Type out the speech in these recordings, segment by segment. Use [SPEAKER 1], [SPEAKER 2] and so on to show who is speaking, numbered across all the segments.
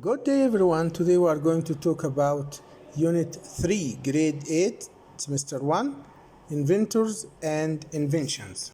[SPEAKER 1] Good day everyone. Today we are going to talk about Unit 3, Grade 8, Semester 1, Inventors and Inventions.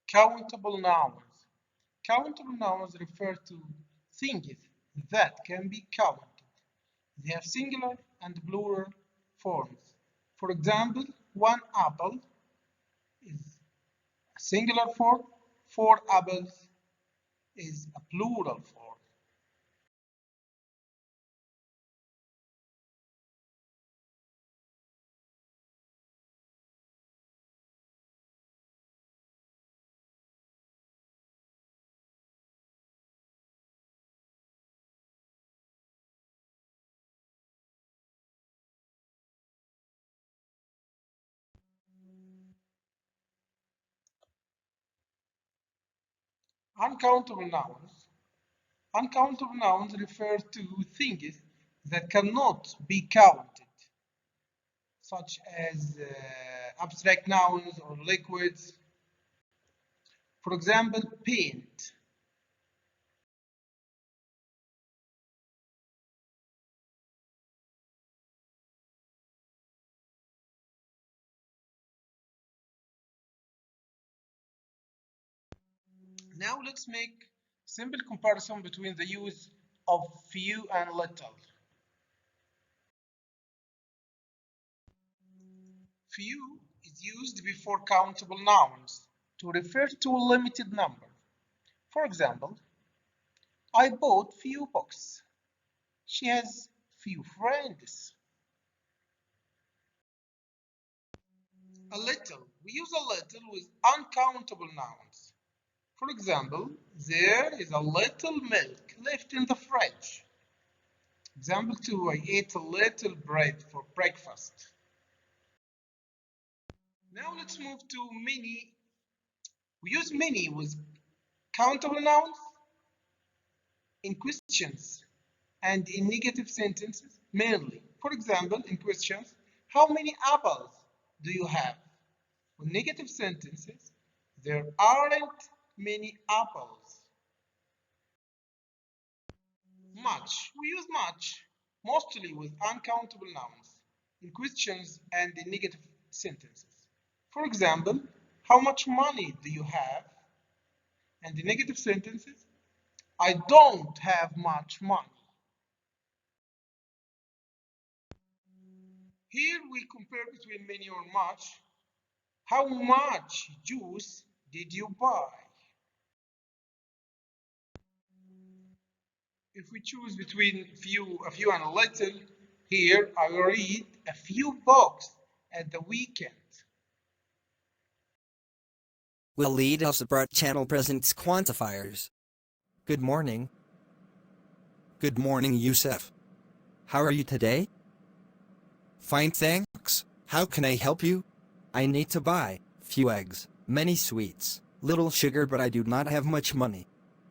[SPEAKER 1] Countable nouns. Countable nouns refer to things that can be counted. They have singular and plural forms. For example, one apple is a singular form, four apples is a plural form. Uncountable nouns. Uncountable nouns refer to things that cannot be counted, such as abstract nouns or liquids. For example, paint. Now let's make simple comparison between the use of few and little. Few is used before countable nouns to refer to a limited number. For example, I bought few books. She has few friends. A little. We use a little with uncountable nouns. For example, there is a little milk left in the fridge. Example 2, I ate a little bread for breakfast. Now let's move to many. We use many with countable nouns in questions and in negative sentences mainly. For example, in questions, how many apples do you have? In negative sentences, there aren't many apples. Much. We use much mostly with uncountable nouns in questions and in negative sentences. For example, how much money do you have? And in negative sentences, I don't have much money. Here we compare between many or much. How much juice did you buy? If we choose between a few and a little, here I will read a few books at the weekend.
[SPEAKER 2] WalidAlsabrot channel presents Quantifiers. Good morning. Good morning, Yusuf. How are you today? Fine, thanks. How can I help you? I need to buy few eggs, many sweets, little sugar, but I do not have much money.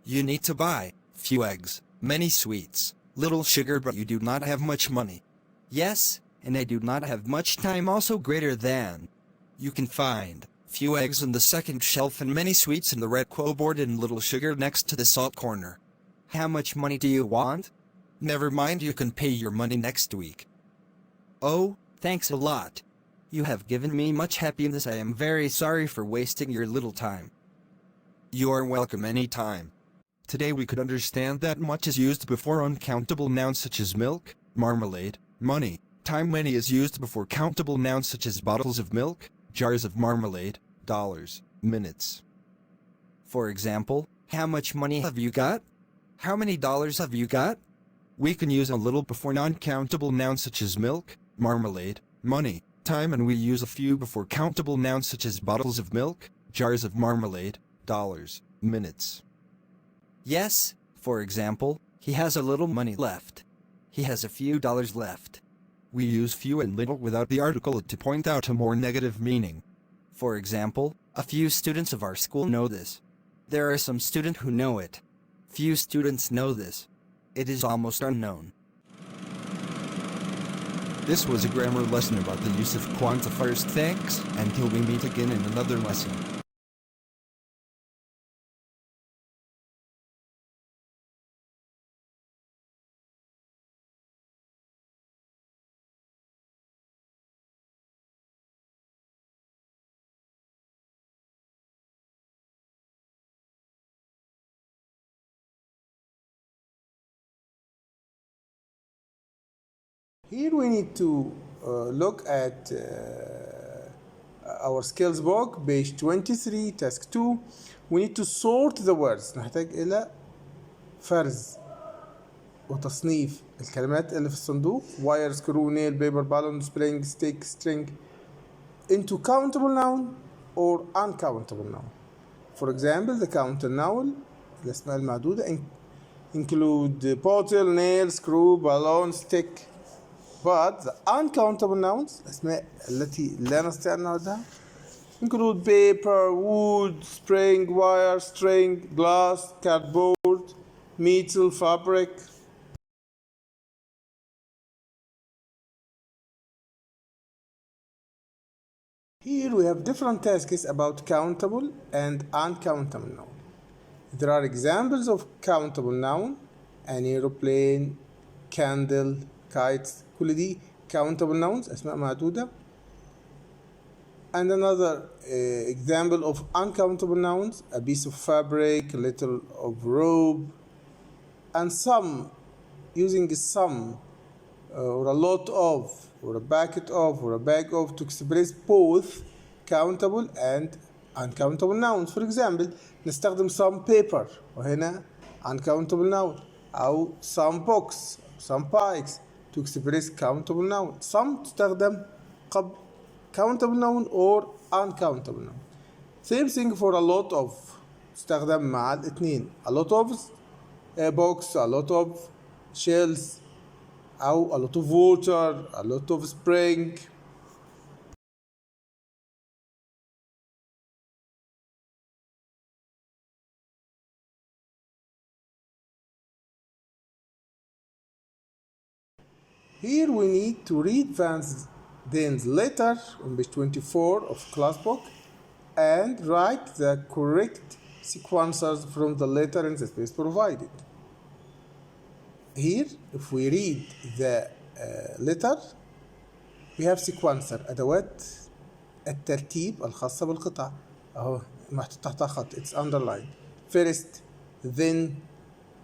[SPEAKER 2] You need to buy few eggs, many sweets, little sugar, but you do not have much money. Yes, and I do not have much time, also greater than. You can find few eggs on the second shelf and many sweets in the red cupboard and little sugar next to the salt corner. How much money do you want? Never mind, you can pay your money next week. Oh, thanks a lot. You have given me much happiness. I am very sorry for wasting your little time. You are welcome anytime. Today we could understand that much is used before uncountable nouns such as milk, marmalade, money. Time. Many is used before countable nouns such as bottles of milk, jars of marmalade, dollars, minutes. For example, how much money have you got? How many dollars have you got? We can use a little before non-countable nouns such as milk, marmalade, money. time and we use a few before countable nouns such as bottles of milk, jars of marmalade, dollars, minutes. Yes, for example, he has a little money left. He has a few dollars left. We use few and little without the article to point out a more negative meaning. For example, a few students of our school know this. There are some students who know it. Few students know this. It is almost unknown. This was a grammar lesson about the use of quantifiers. Thanks, until we meet again in another lesson.
[SPEAKER 3] Here we need to look at our skills book, page 23, task 2. We need to sort the words. نحتاج إلى فرز وتصنيف الكلمات اللي في الصندوق wire, screw, nail, paper, balloon, spring, stick, string into countable noun or uncountable noun. For example, the countable noun الأسماء المعدودة include bottle, nail, screw, balloon, stick. But the uncountable nouns الأسماء التي لا نستطيع أن نعدها include paper, wood, spring, wire, string, glass, cardboard, metal, fabric. Here we have different tasks about countable and uncountable noun. There are examples of countable noun: an aeroplane, candle, kites. كل دي countable nouns أسماء معدودة. And another example of uncountable nouns: a piece of fabric, a little of rope, and some, using some or a lot of or a bucket of or a bag of to express both countable and uncountable nouns. For example, نستخدم some paper وهنا uncountable noun، أو some books, some bikes to express countable noun. Some تستخدم قبل countable noun or uncountable noun. Same thing for a lot of تستخدم مع الاثنين. A lot of books, a lot of shells، أو a lot of water, a lot of spring. Here we need to read Van Dane's letter on page 24 of class book and write the correct sequencers from the letter in the space provided. Here, if we read the letter, we have sequencer أدوات الترتيب الخاصة بالقطع. أهو محطوط تحتها خط. It's underlined. First, then,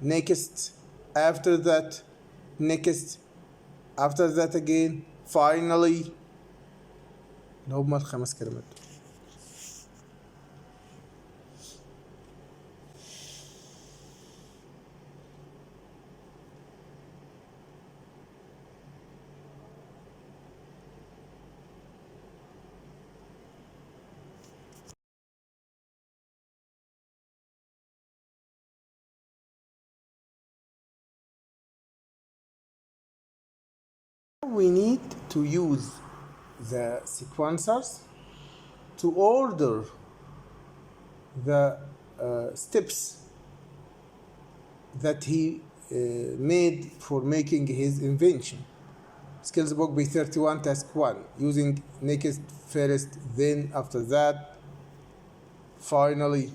[SPEAKER 3] next, after that, next, after that again, finally. اللي هما الخمس كلمات. We need to use the sequencers to order the steps that he made for making his invention. Skills book page 31, task 1, using next, first, then, after that, finally.